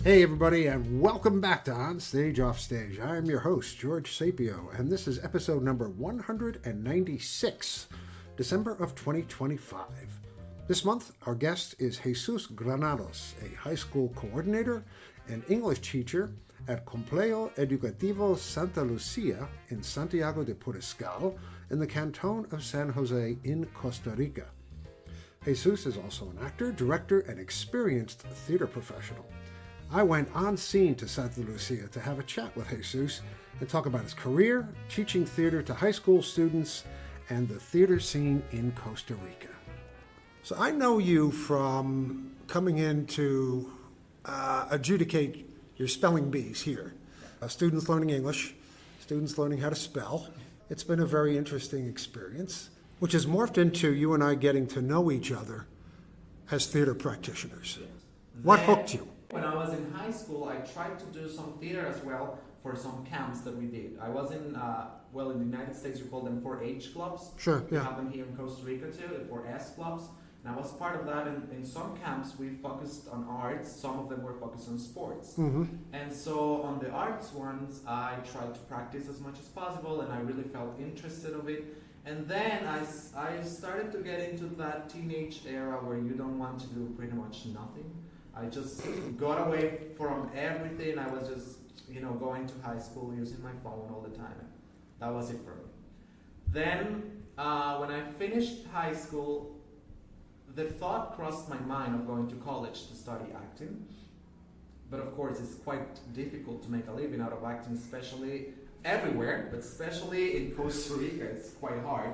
Hey everybody, and welcome back to On Stage Off Stage. I'm your host, George Sapio, and this is episode number 196, December of 2025. This month, our guest is Jesus Granados, a high school coordinator and English teacher at Complejo Educativo Santa Lucía in Santiago de Puriscal in the canton of San José in Costa Rica. Jesus is also an actor, director, and experienced theater professional. I went on scene to Santa Lucía to have a chat with Jesus and talk about his career, teaching theater to high school students, and the theater scene in Costa Rica. So I know you from coming in to adjudicate your spelling bees here. Students learning English, students learning how to spell. It's been a very interesting experience, which has morphed into you and I getting to know each other as theater practitioners. What hooked you? When I was in high school, I tried to do some theater as well for some camps that we did. I was in the United States, you call them 4-H clubs. Sure, yeah. We have them here in Costa Rica too, the 4S clubs. And I was part of that. In some camps, we focused on arts. Some of them were focused on sports. Mm-hmm. And so on the arts ones, I tried to practice as much as possible, and I really felt interested of it. And then I started to get into that teenage era where you don't want to do pretty much nothing. I just got away from everything. I was just, going to high school using my phone all the time. And that was it for me. Then, when I finished high school, the thought crossed my mind of going to college to study acting. But of course, it's quite difficult to make a living out of acting, especially everywhere, but especially in Costa Rica, it's quite hard.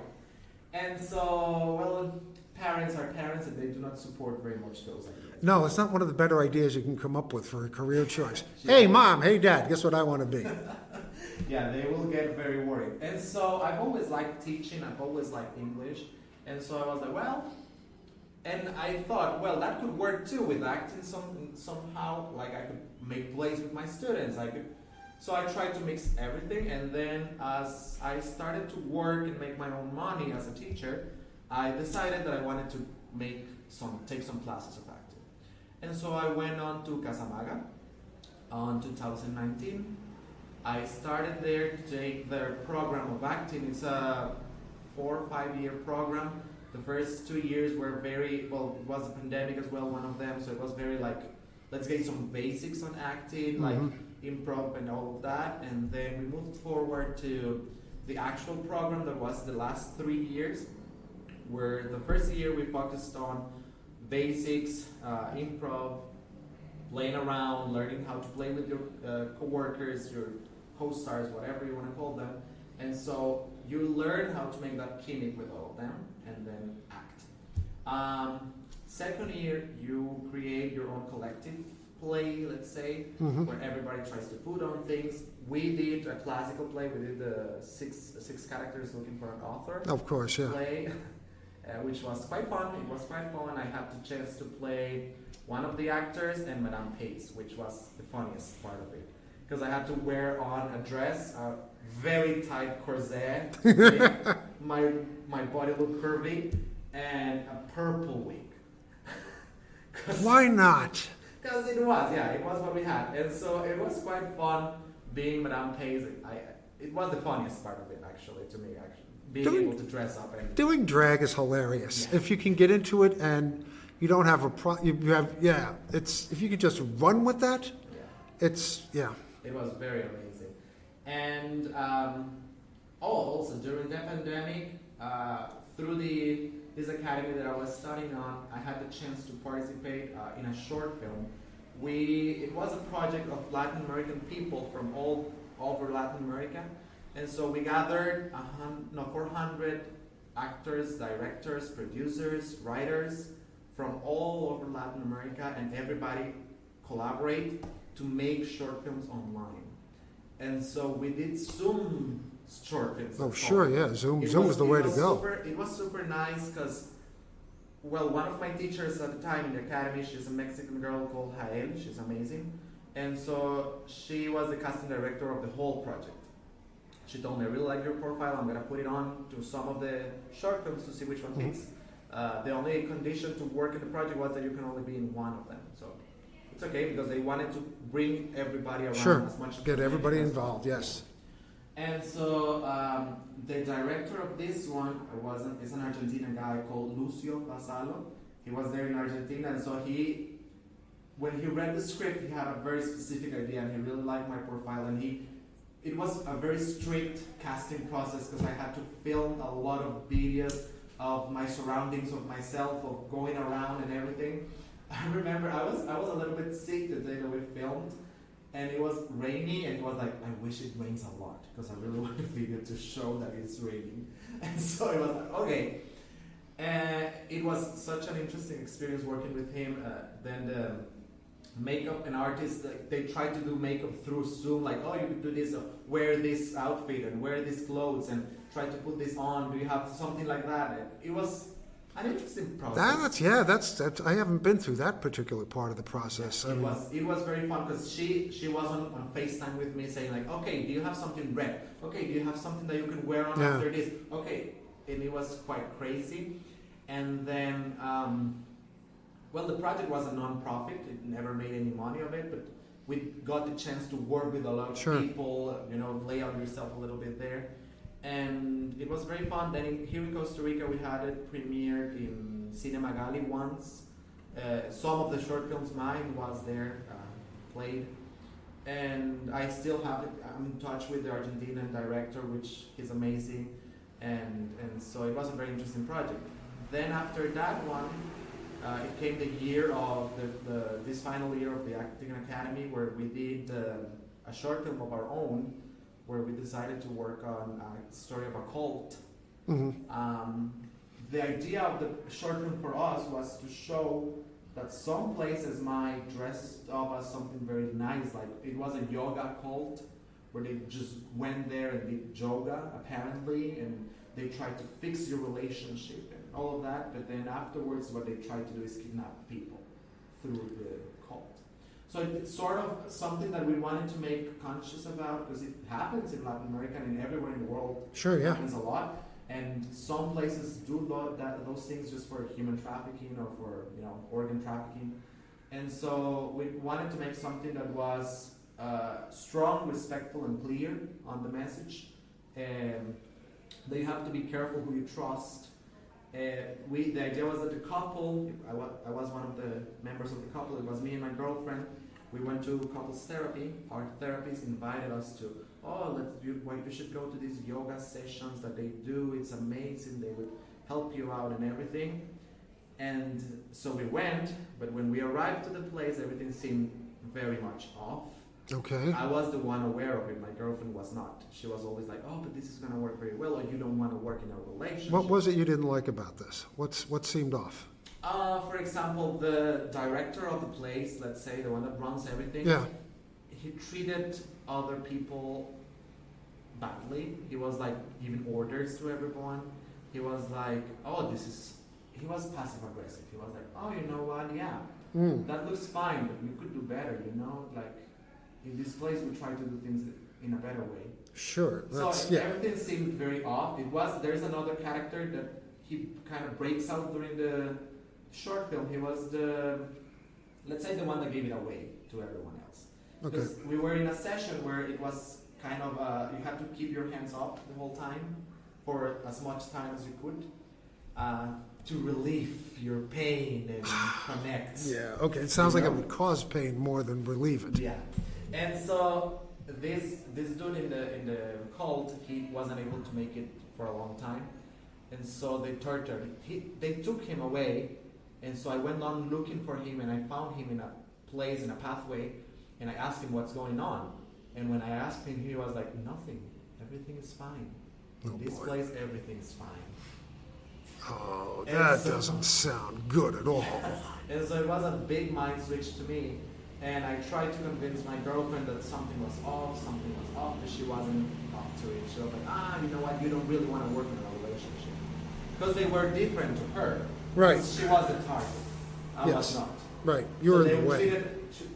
And so, parents are parents and they do not support very much those ideas. No, it's not one of the better ideas you can come up with for a career choice. Hey mom, hey dad, guess what I want to be? Yeah, they will get very worried. And so I've always liked teaching, I've always liked English. And so I was like, and I thought, that could work too with acting somehow, like I could make plays with my students. So I tried to mix everything, and then as I started to work and make my own money as a teacher, I decided that I wanted to take some classes of acting. And so I went on to Casamaga on 2019. I started there to take their program of acting. It's a 4 or 5 year program. The first 2 years were it was a pandemic as well, one of them, so it was very let's get some basics on acting, like improv and all of that, and then we moved forward to the actual program that was the last 3 years, where the first year we focused on basics, improv, playing around, learning how to play with your co-workers, your co-stars, whatever you want to call them, and so you learn how to make that gimmick with all of them, and then act. Second year, you create your own collective play, let's say, where everybody tries to put on things. We did a classical play. We did the six characters looking for an author. Of course, yeah. Play, which was quite fun. It was quite fun. I had the chance to play one of the actors and Madame Pace, which was the funniest part of it, because I had to wear on a dress, a very tight corset, my body looked curvy, and a purple wig. Why not? Because it was what we had. And so it was quite fun being Madame Pace. It was the funniest part of it, actually, to me, being able to dress up. And doing drag is hilarious. Yeah. If you can get into it and you don't have if you could just run with that, It was very amazing. And also during the pandemic, through this academy that I was studying on, I had the chance to participate in a short film. It was a project of Latin American people from all over Latin America, and so we gathered 400 actors, directors, producers, writers from all over Latin America, and everybody collaborate to make short films online. And so we did Zoom short films. Oh, sure, yeah. Zoom was the way to go. It was super nice because, one of my teachers at the time in the academy, she's a Mexican girl called Jael. She's amazing. And so she was the casting director of the whole project. She told me, I really like your profile. I'm going to put it on to some of the short films to see which one fits. The only condition to work in the project was that you can only be in one of them. So it's okay because they wanted to bring everybody around Sure. as much. Get everybody as involved. possible. Yes. And so the director of this one is an Argentinian guy called Lucio Basalo. He was there in Argentina, and so when he read the script, he had a very specific idea, and he really liked my profile. And it was a very strict casting process because I had to film a lot of videos of my surroundings, of myself, of going around and everything. I remember I was a little bit sick the day that we filmed, and it was rainy, and he was like, I wish it rains a lot because I really want the video to show that it's raining. And so it was like, okay. And it was such an interesting experience working with him. Then the makeup and artists, they tried to do makeup through Zoom, like, oh, you could do this, wear this outfit and wear these clothes and try to put this on. Do you have something like that? And it was an interesting process. That's I haven't been through that particular part of the process. It was very fun because she was on FaceTime with me saying like, okay, do you have something red? Okay, do you have something that you can wear on after this? Okay, and it was quite crazy. And then, well, the project was a non-profit. It never made any money of it, but we got the chance to work with a lot of people, lay out yourself a little bit there. And it was very fun. Then here in Costa Rica, we had it premiered in Cinema Gali once. Some of the short films mine was there, played. And I still have it. I'm in touch with the Argentinian director, which is amazing. And so it was a very interesting project. Then after that one, it came the year of this final year of the Acting Academy, where we did a short film of our own, where we decided to work on a story of a cult. Mm-hmm. The idea of the short film for us was to show that some places might dress up as something very nice, like it was a yoga cult, where they just went there and did yoga, apparently, and they tried to fix your relationship and all of that, but then afterwards what they tried to do is kidnap people through the cult. So it's sort of something that we wanted to make conscious about, because it happens in Latin America and everywhere in the world. Sure, It yeah. happens a lot, and some places do those things just for human trafficking or for organ trafficking. And so we wanted to make something that was strong, respectful, and clear on the message. That you have to be careful who you trust. The idea was that the couple, I was one of the members of the couple, it was me and my girlfriend. We went to couples therapy. Our therapist invited us to, you should go to these yoga sessions that they do. It's amazing. They would help you out and everything. And so we went, but when we arrived to the place, everything seemed very much off. Okay. I was the one aware of it. My girlfriend was not. She was always like, "Oh, but this is going to work very well," or "You don't want to work in a relationship." What was it you didn't like about this? What seemed off? For example, the director of the place, let's say the one that runs everything, he treated other people badly. He was like giving orders to everyone. He was like, he was passive aggressive. He was like, "Oh, you know what? Yeah, that looks fine, but you could do better. Like." In this place, we try to do things in a better way. Sure. Everything seemed very off. There's another character that he kind of breaks out during the short film. He was let's say the one that gave it away to everyone else. Because we were in a session where it was kind of, you had to keep your hands up the whole time for as much time as you could. To relieve your pain and connect. Yeah, okay. It sounds like it would cause pain more than relieve it. Yeah. And so this dude in the cult, he wasn't able to make it for a long time, and so they tortured. They took him away, and so I went on looking for him, and I found him in a place in a pathway, and I asked him what's going on, and when I asked him, he was like, "Nothing. Everything is fine. In this place, everything is fine." Oh, that doesn't sound good at all. And so it was a big mind switch to me. And I tried to convince my girlfriend that something was off, but she wasn't up to it. She was like, you know what, you don't really want to work in a relationship. Because they were different to her. Right. She was the target. I was not. Right, you were in the way.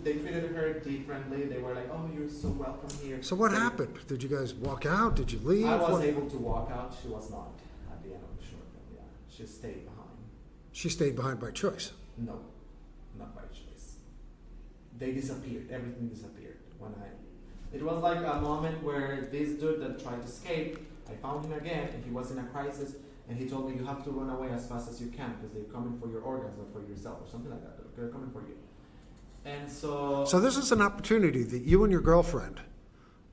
They treated her differently. They were like, "Oh, you're so welcome here." So what happened? Did you guys walk out? Did you leave? I was able to walk out. She was not at the end of the short film. Yeah, she stayed behind. She stayed behind by choice. No, not by choice. they disappeared. Everything disappeared when I. It was like a moment where this dude that tried to escape, I found him again, and he was in a crisis, and he told me, you have to run away as fast as you can because they're coming for your organs, not for yourself, or something like that. They're coming for you. And so. So this is an opportunity that you and your girlfriend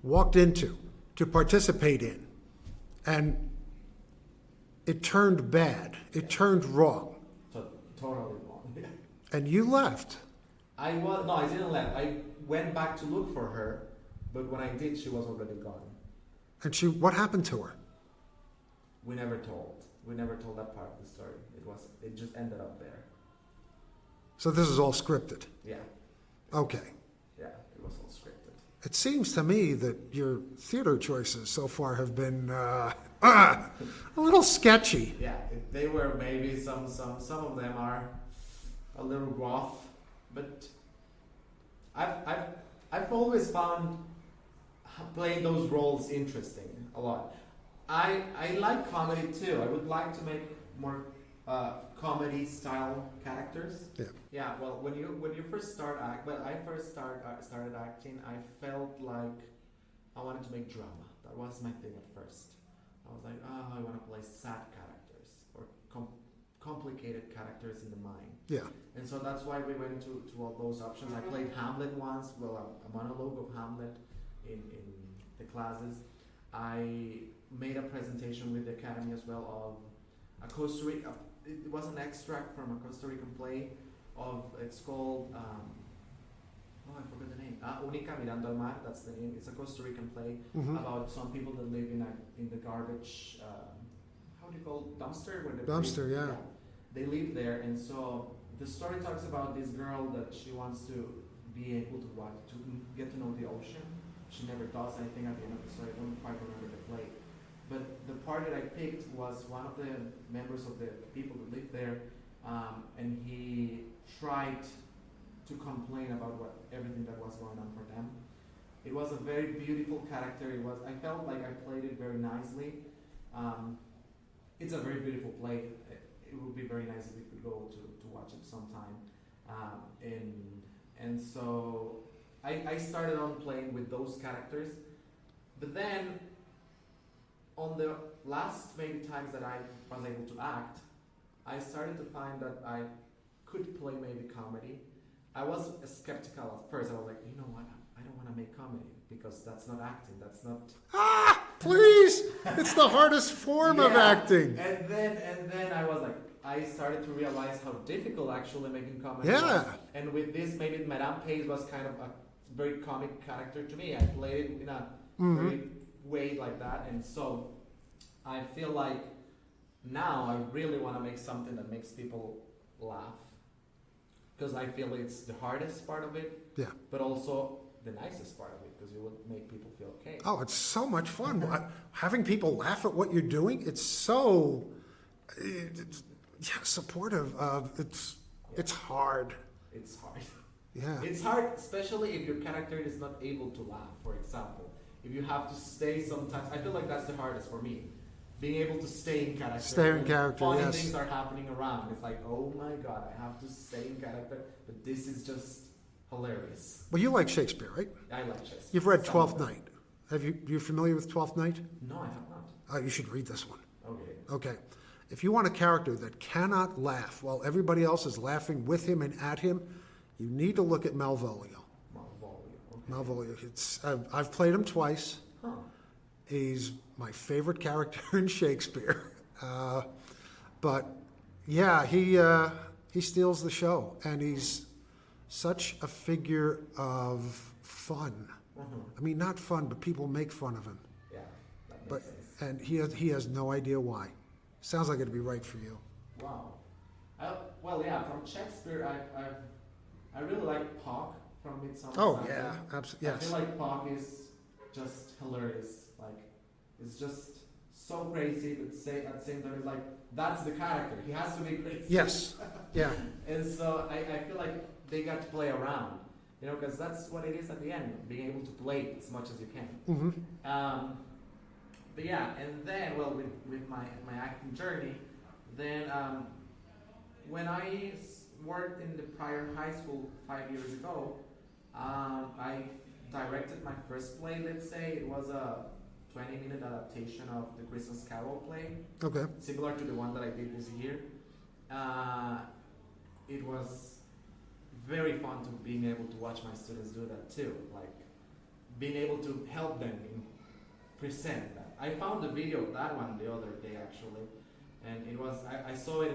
walked into to participate in, and it turned bad. It turned wrong. Totally wrong. And you left. I didn't leave. I went back to look for her, but when I did, she was already gone. And what happened to her? We never told. We never told that part of the story. It just ended up there. So this is all scripted? Yeah. Okay. Yeah, it was all scripted. It seems to me that your theater choices so far have been a little sketchy. Yeah, they were maybe some of them are a little rough, but I've always found playing those roles interesting a lot. I like comedy too. I would like to make more comedy style characters. Yeah. Yeah. Well, when you first started started acting, I felt like I wanted to make drama. That was my thing at first. I was like, I want to play sad characters or complicated characters in the mind. Yeah. And so that's why we went to all those options. I played Hamlet once, a monologue of Hamlet in the classes. I made a presentation with the Academy as well of a Costa Rica. It was an extract from a Costa Rican play it's called, I forgot the name. Única Mirando al Mar, that's the name. It's a Costa Rican play about some people that live in the garbage, how do you call it? Dumpster? Dumpster, yeah. They live there, and so the story talks about this girl that she wants to be able to get to know the ocean. She never does. I think at the end of the story, I don't quite remember the play. But the part that I picked was one of the members of the people that live there, and he tried to complain about everything that was going on for them. It was a very beautiful character. I felt like I played it very nicely. It's a very beautiful play. It would be very nice if we could go to watch it sometime. And so I started on playing with those characters, but then on the last maybe times that I was able to act, I started to find that I could play maybe comedy. I was skeptical at first. I was like, you know what? I don't want to make comedy because that's not acting. That's not. Please! It's the hardest form of acting. And then I was like, I started to realize how difficult actually making comedy was. And with this, maybe Madame Pays was kind of a very comic character to me. I played it in a very way like that, and so I feel like now I really want to make something that makes people laugh, because I feel it's the hardest part of it, but also the nicest part of it, because you would make people feel okay. Oh, it's so much fun. Having people laugh at what you're doing, it's so supportive. It's hard. It's hard. Yeah. It's hard, especially if your character is not able to laugh, for example. If you have to stay sometimes, I feel like that's the hardest for me. Being able to stay in character. Stay in character, funny yes. things are happening around. It's like, oh my God, I have to stay in character, but this is just hilarious. Well, you like Shakespeare, right? I like Shakespeare. You've read Twelfth Night. You familiar with Twelfth Night? No, I have not. Oh, you should read this one. Okay. If you want a character that cannot laugh while everybody else is laughing with him and at him, you need to look at Malvolio. Malvolio. I've played him twice. Huh. He's my favorite character in Shakespeare. But yeah, he steals the show, and he's such a figure of fun. I mean, not fun, but people make fun of him. Yeah, that makes sense. And he has no idea why. Sounds like it'd be right for you. Wow. From Shakespeare, I really like Puck from Midsummer. Oh yeah, absolutely. Yes. I feel like Puck is just hilarious. Like, it's just so crazy, but at the same time, it's like, that's the character. He has to be crazy. Yes. Yeah. And so I feel like they got to play around, because that's what it is at the end, being able to play as much as you can. But yeah, and then, with my acting journey, then when I worked in the prior high school 5 years ago, I directed my first play, let's say. It was a 20-minute adaptation of the Christmas Carol play, Okay. similar to the one that I did this year. It was very fun to being able to watch my students do that too, like being able to help them present that. I found the video of that one the other day actually, and it was I saw it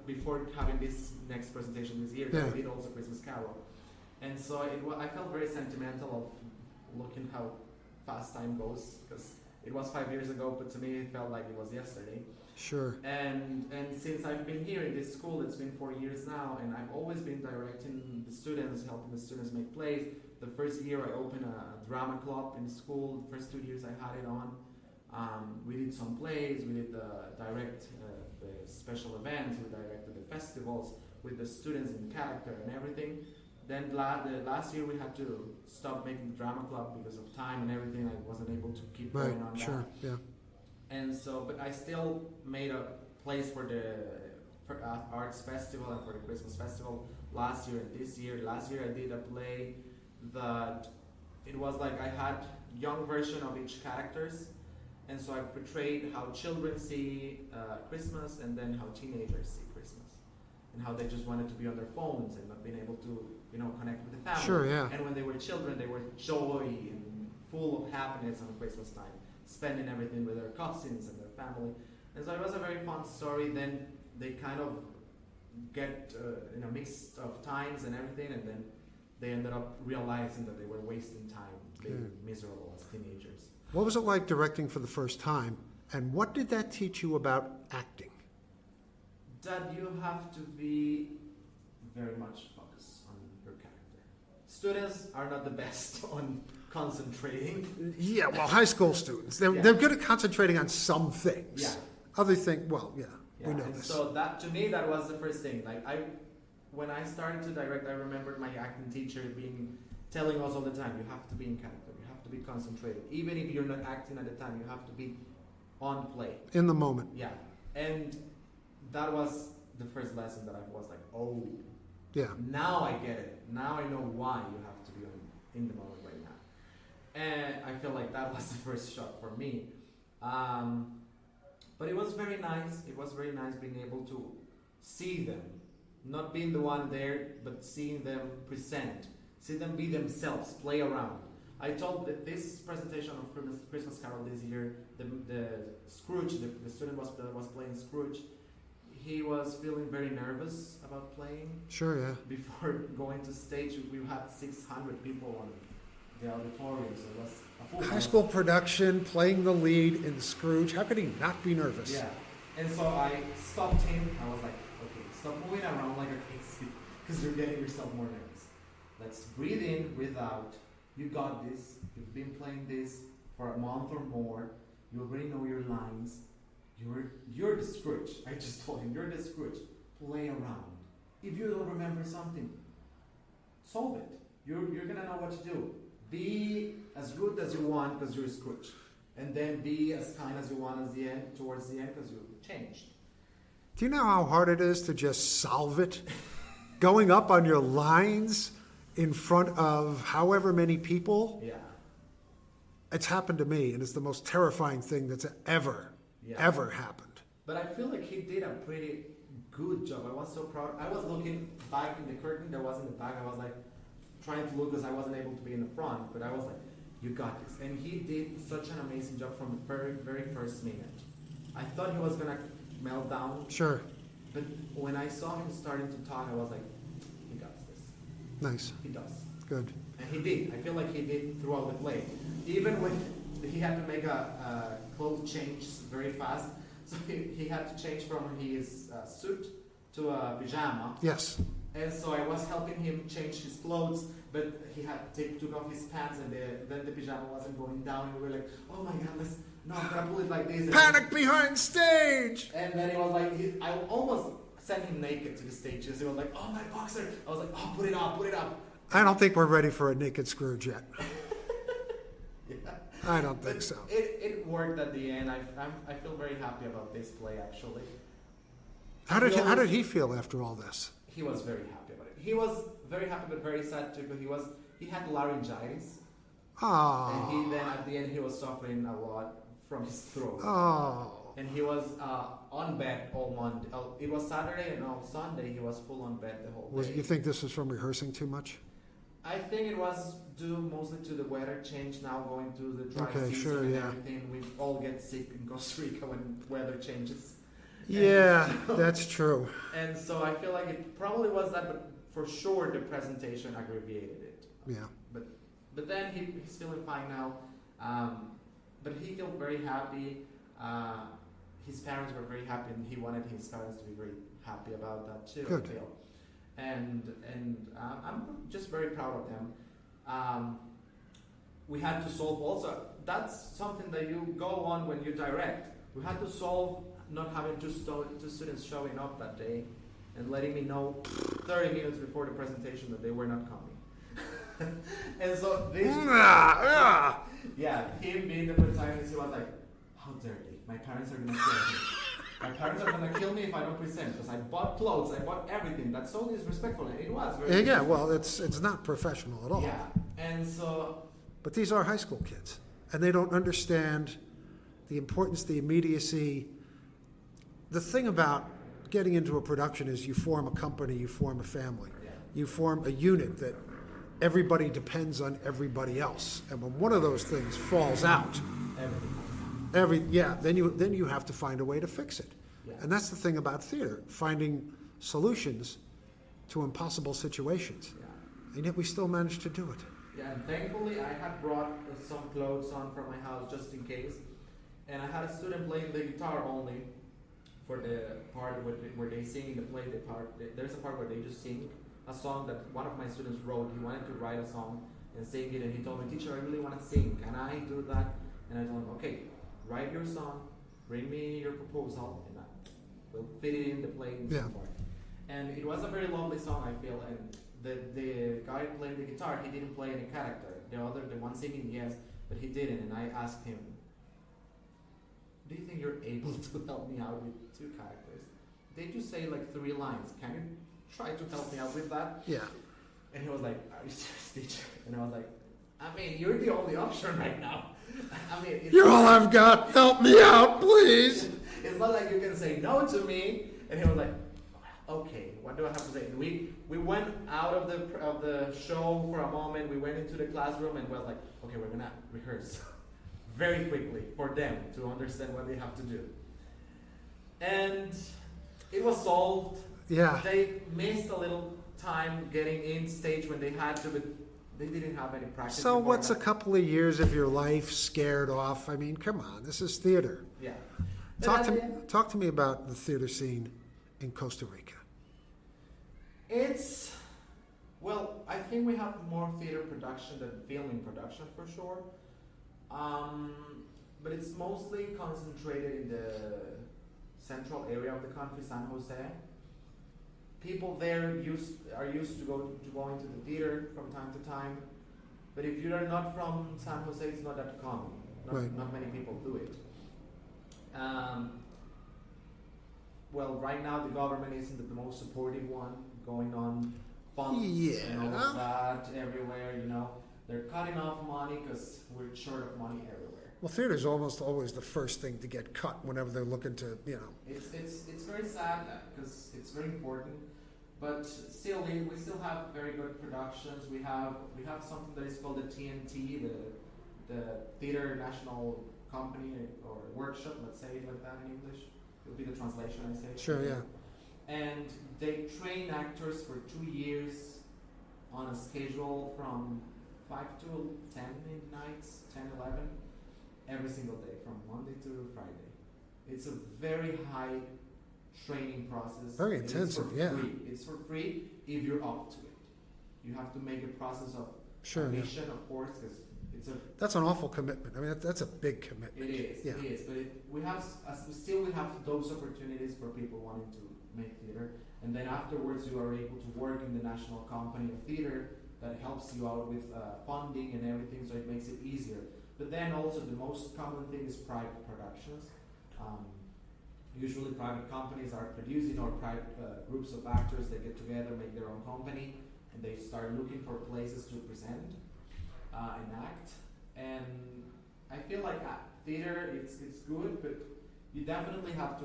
before having this next presentation this year. Yeah. I did also Christmas Carol, and so I felt very sentimental of looking how fast time goes, because it was 5 years ago, but to me it felt like it was yesterday. Sure. And since I've been here in this school, it's been 4 years now, and I've always been directing the students, helping the students make plays. The first year I opened a drama club in school. The first 2 years I had it on. We did some plays, we did direct the special events, we directed the festivals with the students in character and everything. Then the last year we had to stop making the drama club because of time and everything. I wasn't able to keep Right. going on Sure. that. Yeah. And so, but I still made a place for the arts festival and for the Christmas festival last year and this year. Last year I did a play that it was like I had young version of each characters, and so I portrayed how children see Christmas and then how teenagers see Christmas, and how they just wanted to be on their phones and not being able to, connect with the family. Sure. Yeah. And when they were children, they were joy and full of happiness on Christmas time, spending everything with their cousins and their family. And so it was a very fun story. Then they kind of get in a mix of times and everything, and then they ended up realizing that they were wasting time, being miserable as teenagers. What was it like directing for the first time, and what did that teach you about acting? That you have to be very much focused on your character. Students are not the best on concentrating. Yeah, well, high school students, they're good at concentrating on some things. Yeah. Other things, well, we know and this. so that, to me, that was the first thing. Like when I started to direct, I remembered my acting teacher telling us all the time, you have to be in character, you have to be concentrated. Even if you're not acting at the time, you have to be on play. In the moment. Yeah. And that was the first lesson that I was like, oh, Yeah. now I get it. Now I know why you have to be in the moment right now. And I feel like that was the first shock for me. But it was very nice. It was very nice being able to see them. Not being the one there, but seeing them present. See them be themselves, play around. I told that this presentation of Christmas Carol this year, the Scrooge, the student was playing Scrooge, he was feeling very nervous about playing. Sure, yeah. Before going to stage, we had 600 people on the auditorium, so it was a full High house. school production, playing the lead in Scrooge. How could he not be nervous? Yeah, and so I stopped him. I was like, okay, stop moving around like a crazy, because you're getting yourself more nervous. Let's breathe in, breathe out. You got this. You've been playing this for a month or more. You already know your lines. You're the Scrooge. I just told him, you're the Scrooge. Play around. If you don't remember something, solve it. You're gonna know what to do. Be as rude as you want because you're Scrooge, and then be as kind as you want towards the end because you changed. Do you know how hard it is to just solve it? Going up on your lines in front of however many people? Yeah. It's happened to me, and it's the most terrifying thing that's ever happened. But I feel like he did a pretty good job. I was so proud. I was looking back in the curtain that was in the back. I was like trying to look because I wasn't able to be in the front. But I was like, you got this. And he did such an amazing job from the very, very first minute. I thought he was going to melt down. Sure. But when I saw him starting to talk, I was like, he got this. Nice. He does. Good. And he did. I feel like he did throughout the play. Even when he had to make a clothes change very fast. So he had to change from his suit to a pajama. Yes. And so I was helping him change his clothes, but he took off his pants, and then the pajama wasn't going down. And we were like, oh my God, I'm gonna pull it like this. Panic behind stage! And then he was like, I almost sent him naked to the stage. He was like, oh my boxer. I was like, oh, put it up. I don't think we're ready for a naked Scrooge yet. Yeah. I don't think so. It worked at the end. I feel very happy about this play, actually. How did he feel after all this? He was very happy about it. He was very happy but very sad too, because he had laryngitis. Oh. And he then at the end he was suffering a lot from his throat. Oh. And he was on bed all Monday. It was Saturday and on Sunday he was full on bed the whole day. You think this was from rehearsing too much? I think it was due mostly to the weather change now, going through the dry season and everything. We all get sick in Costa Rica when weather changes. Yeah, that's true. And so I feel like it probably was that, but for sure the presentation aggravated it. Yeah. But then he's feeling fine now. But he felt very happy. His parents were very happy, and he wanted his parents to be very happy about that too. Good. I feel. And I'm just very proud of them. We had to solve also. That's something that you go on when you direct. We had to solve not having two students showing up that day and letting me know 30 minutes before the presentation that they were not coming. And so this, him being the protagonist, he was like, "How dare they? My parents are gonna kill me. My parents are gonna kill me if I don't present, because I bought clothes, I bought everything. That's so disrespectful." And it was very Well, it's not professional at all. Yeah, and so. But these are high school kids, and they don't understand the importance, the immediacy. The thing about getting into a production is you form a company, you form a family, you form a unit that everybody depends on everybody else, and when one of those things falls out, then you have to find a way to fix it. Yeah. And that's the thing about theater, finding solutions to impossible situations. Yeah. And yet we still manage to do it. Yeah, and thankfully I had brought some clothes on from my house just in case, and I had a student playing the guitar only for the part where they sing in the play. There's a part where they just sing a song that one of my students wrote. He wanted to write a song and sing it, and he told me, "Teacher, I really want to sing. Can I do that?" And I told him, "Okay, write your song, bring me your proposal, and we'll fit it in the play in some part." And it was a very lovely song, I feel. And the guy playing the guitar, he didn't play any character. The one singing, yes, but he didn't. And I asked him, "Do you think you're able to help me out with 2 characters? They just say like 3 lines. Can you try to help me out with that?" Yeah. And he was like, "Are you serious, teacher?" And I was like, "I mean, you're the only option right now. I mean, You're all I've got. Help me out, please." It's not like you can say no to me." And he was like, "Okay, what do I have to say?" And we went out of the show for a moment. We went into the classroom and was like, "Okay, we're gonna rehearse very quickly for them to understand what they have to do." And it was solved. Yeah. They missed a little time getting in stage when they had to, but they didn't have any practice. So what's a couple of years of your life scared off? I mean, come on, this is theater. Yeah. Talk to me about the theater scene in Costa Rica. I think we have more theater production than filming production for sure. But it's mostly concentrated in the central area of the country, San Jose. People there are used to going to the theater from time to time. But if you are not from San Jose, it's not that common. Not many people do it. Right now the government isn't the most supportive one, going on funds and all of that everywhere. They're cutting off money because we're short of money everywhere. Well, theater's almost always the first thing to get cut whenever they're looking to, It's very sad because it's very important, but still we still have very good productions. We have something that is called the TNT, the Theater National Company or Workshop. Let's say it like that in English. It would be the translation I say. Sure, yeah. And they train actors for 2 years on a schedule from 5 to 10 midnights, 10, 11, every single day from Monday to Friday. It's a very high training process. Very intensive, It's for free if you're up to it. You have to make a process of admission, of course, because that's an awful commitment. I mean, that's a big commitment. It is. But we have those opportunities for people wanting to make theater, and then afterwards you are able to work in the national company of theater that helps you out with funding and everything, so it makes it easier. But then also the most common thing is private productions. Usually private companies are producing, or private groups of actors that get together, make their own company, and they start looking for places to present and act. And I feel like theater, it's good, but you definitely have to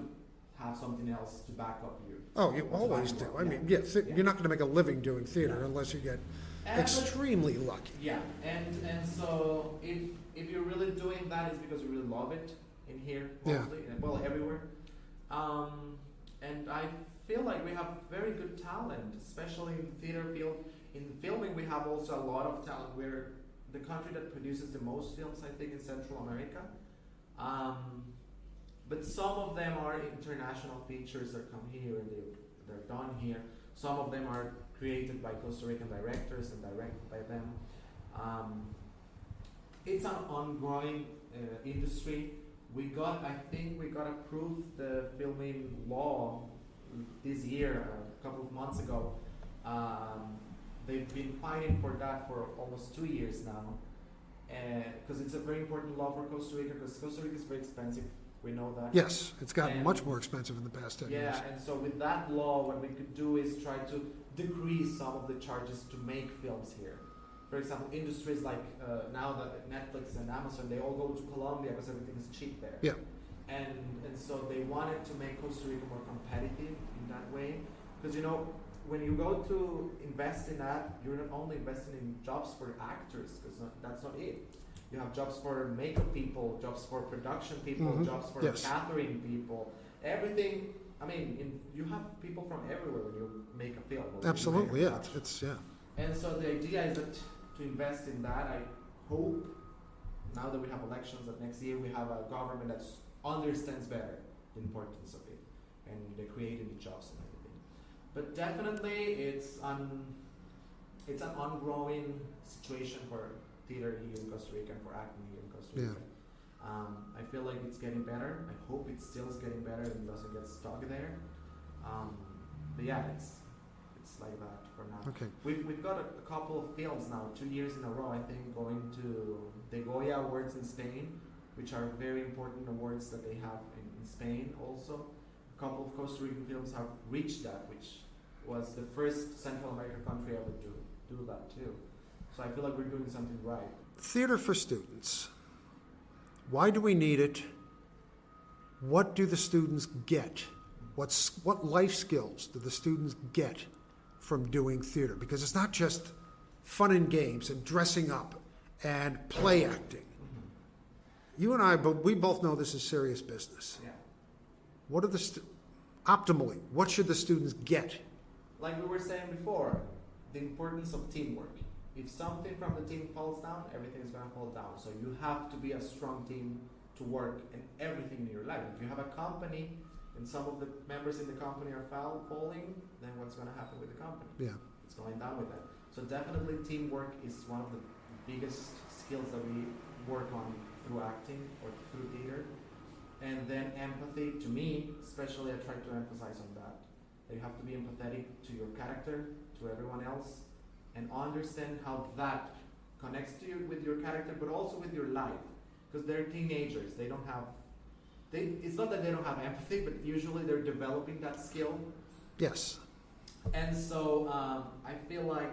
have something else to back up you. Oh, you always do. I mean, yes, you're not going to make a living doing theater unless you get extremely lucky. Yeah, and so if you're really doing that, it's because you really love it in here, mostly, and well, everywhere. And I feel like we have very good talent, especially in the theater field. In filming, we have also a lot of talent. We're the country that produces the most films, I think, in Central America. But some of them are international features that come here and they're done here. Some of them are created by Costa Rican directors and directed by them. It's an ongoing industry. I think we got approved the filming law this year, a couple of months ago. They've been fighting for that for almost 2 years now, because it's a very important law for Costa Rica, because Costa Rica is very expensive. We know that. Yes, it's gotten much more expensive in the past 10 years. Yeah, and so with that law, what we could do is try to decrease some of the charges to make films here. For example, industries like now that Netflix and Amazon, they all go to Colombia because everything is cheap there. Yeah. And so they wanted to make Costa Rica more competitive in that way, because when you go to invest in that, you're not only investing in jobs for actors, because that's not it. You have jobs for makeup people, jobs for production people, jobs for catering people, everything. I mean, you have people from everywhere when you make a film. Absolutely, yeah. It's. And so the idea is that to invest in that, I hope, now that we have elections, that next year we have a government that understands better the importance of it, and they're creating the jobs and everything. But definitely, it's an ongoing situation for theater here in Costa Rica and for acting here in Costa Rica. I feel like it's getting better. I hope it still is getting better and doesn't get stuck there. But yeah, it's like that for now. Okay. We've got a couple of films now, 2 years in a row, I think, going to the Goya Awards in Spain, which are very important awards that they have in Spain also. A couple of Costa Rican films have reached that, which was the first Central American country ever to do that too. So I feel like we're doing something right. Theater for students. Why do we need it? What do the students get? What life skills do the students get from doing theater? Because it's not just fun and games and dressing up and play acting. You and I, but we both know this is serious business. Yeah. What are optimally, what should the students get? Like we were saying before, the importance of teamwork. If something from the team falls down, everything is going to fall down. So you have to be a strong team to work in everything in your life. If you have a company and some of the members in the company are falling, then what's going to happen with the company? Yeah. It's going down with that. So definitely teamwork is one of the biggest skills that we work on through acting or through theater. And then empathy, to me, especially, I try to emphasize on that. You have to be empathetic to your character, to everyone else, and understand how that connects to you with your character, but also with your life. Because they're teenagers, it's not that they don't have empathy, but usually they're developing that skill. Yes. And so I feel like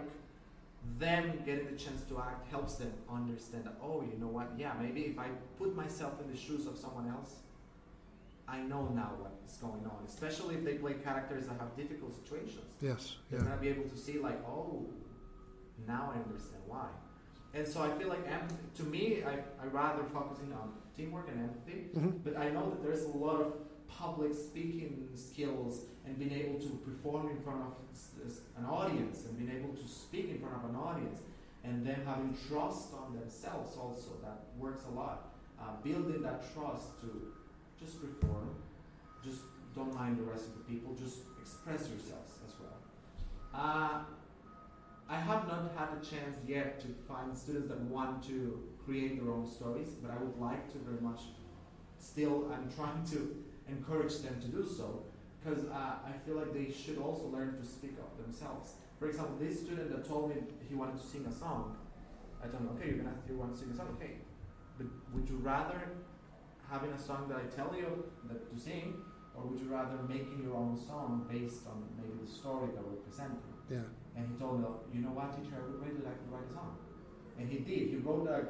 them getting the chance to act helps them understand that, oh, you know what, yeah, maybe if I put myself in the shoes of someone else, I know now what is going on, especially if they play characters that have difficult situations. Yes. They're going to be able to see like, oh, now I understand why. And so I feel like empathy, to me, I rather focusing on teamwork and empathy, but I know that there's a lot of public speaking skills and being able to perform in front of an audience and being able to speak in front of an audience and then having trust on themselves also, that works a lot. Building that trust to just perform, just don't mind the rest of the people, just express yourselves as well. I have not had a chance yet to find students that want to create their own stories, but I would like to very much. Still, I'm trying to encourage them to do so, because I feel like they should also learn to speak up themselves. For example, this student that told me he wanted to sing a song, I told him, okay, you want to sing a song, okay, but would you rather having a song that I tell you that to sing, or would you rather making your own song based on maybe the story that we're presenting? Yeah. And he told me, you know what, teacher, I would really like to write a song. And he did. He wrote like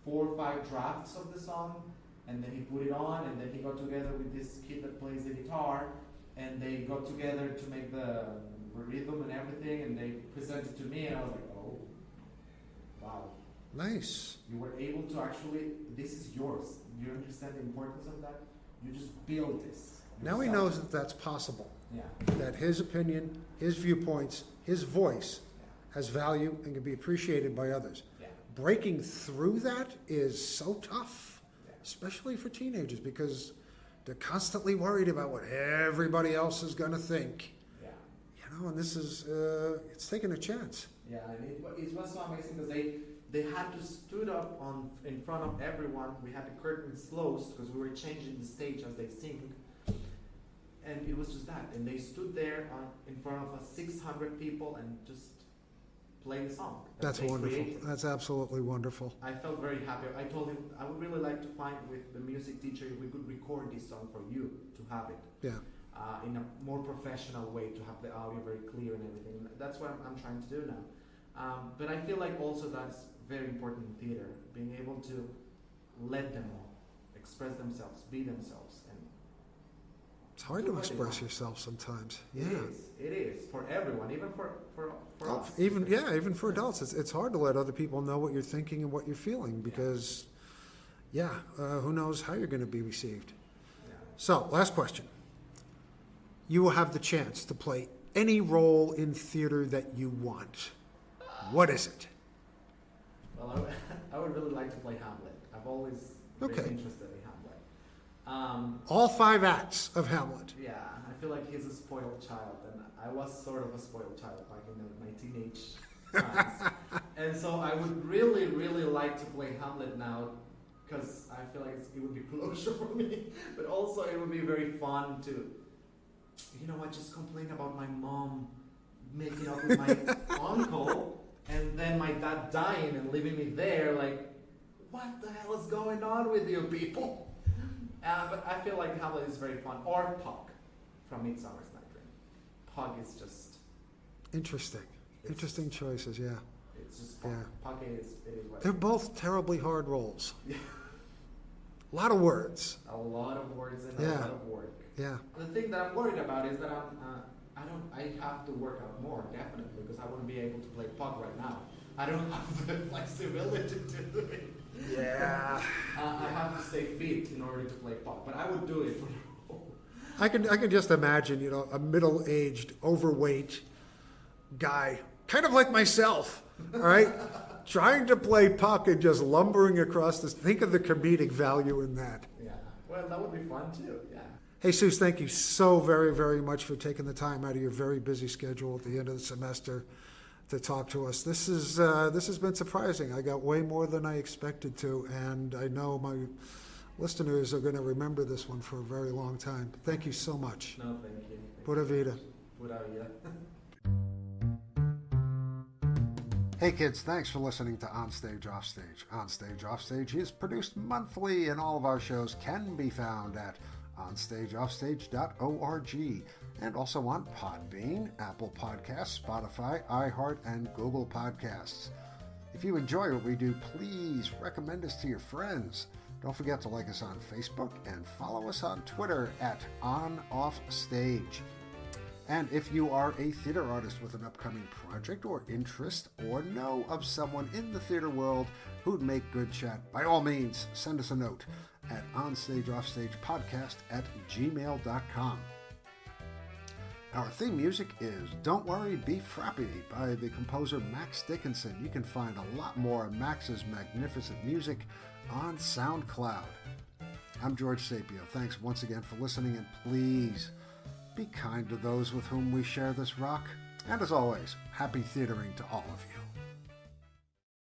4 or 5 drafts of the song, and then he put it on, and then he got together with this kid that plays the guitar, and they got together to make the rhythm and everything, and they presented to me, and I was like, oh, wow. Nice. You were able to actually, this is yours. You understand the importance of that? You just build this. Now he knows that that's possible. Yeah. That his opinion, his viewpoints, his voice has value and can be appreciated by others. Yeah. Breaking through that is so tough, especially for teenagers, because they're constantly worried about what everybody else is going to think. Yeah. You know, and this is, it's taking a chance. Yeah, and it was so amazing because they had to stood up in front of everyone. We had the curtains closed because we were changing the stage as they sing. And it was just that. And they stood there in front of 600 people and just played the song. That's wonderful. Created. That's absolutely wonderful. I felt very happy. I told him I would really like to find with the music teacher if we could record this song for you to have it. Yeah. In a more professional way, to have the audio very clear and everything. That's what I'm trying to do now. But I feel like also that's very important in theater, being able to let them express themselves, be themselves. And it's hard to express yourself sometimes. Yeah. It is for everyone, even for us. Even for adults, it's hard to let other people know what you're thinking and what you're feeling because, who knows how you're going to be received. Yeah. So, last question. You will have the chance to play any role in theater that you want. What is it? Well, I would really like to play Hamlet. I've always been interested in Hamlet. All 5 acts of Hamlet. Yeah, I feel like he's a spoiled child, and I was sort of a spoiled child back in my teenage times. And so I would really, really like to play Hamlet now, because I feel like it would be closure for me, but also it would be very fun to, you know what, just complain about my mom making up with my uncle, and then my dad dying and leaving me there, like, what the hell is going on with you people? But I feel like Hamlet is very fun. Or Puck from Midsummer's Night Dream. Puck is just... Interesting choices, yeah. It's just Puck. Yeah. Puck it is what They're both terribly hard roles. Yeah. A lot of words. A lot of words and a lot of work. Yeah. The thing that I'm worried about is that I have to work out more, definitely, because I wouldn't be able to play Puck right now. I don't have the flexibility to do it. Yeah. I have to stay fit in order to play Puck, but I would do it for the role. I can just imagine, a middle-aged, overweight guy, kind of like myself, all right, trying to play Puck and just lumbering across this. Think of the comedic value in that. Yeah. Well, that would be fun too. Yeah. Jesus, thank you so very, very much for taking the time out of your very busy schedule at the end of the semester to talk to us. This has been surprising. I got way more than I expected to, and I know my listeners are going to remember this one for a very long time. Thank you so much. No, thank you. Pura vida. Pura vida. Hey kids, thanks for listening to Onstage Offstage. Onstage Offstage is produced monthly, and all of our shows can be found at onstageoffstage.org and also on Podbean, Apple Podcasts, Spotify, iHeart, and Google Podcasts. If you enjoy what we do, please recommend us to your friends. Don't forget to like us on Facebook and follow us on Twitter at OnOffStage. And if you are a theater artist with an upcoming project or interest, or know of someone in the theater world who'd make good chat, by all means, send us a note at onstageoffstagepodcast@gmail.com. Our theme music is Don't Worry, Be Frappy by the composer Max Dickinson. You can find a lot more of Max's magnificent music on SoundCloud. I'm George Sapio. Thanks once again for listening, and please be kind to those with whom we share this rock. And as always, happy theatering to all of you.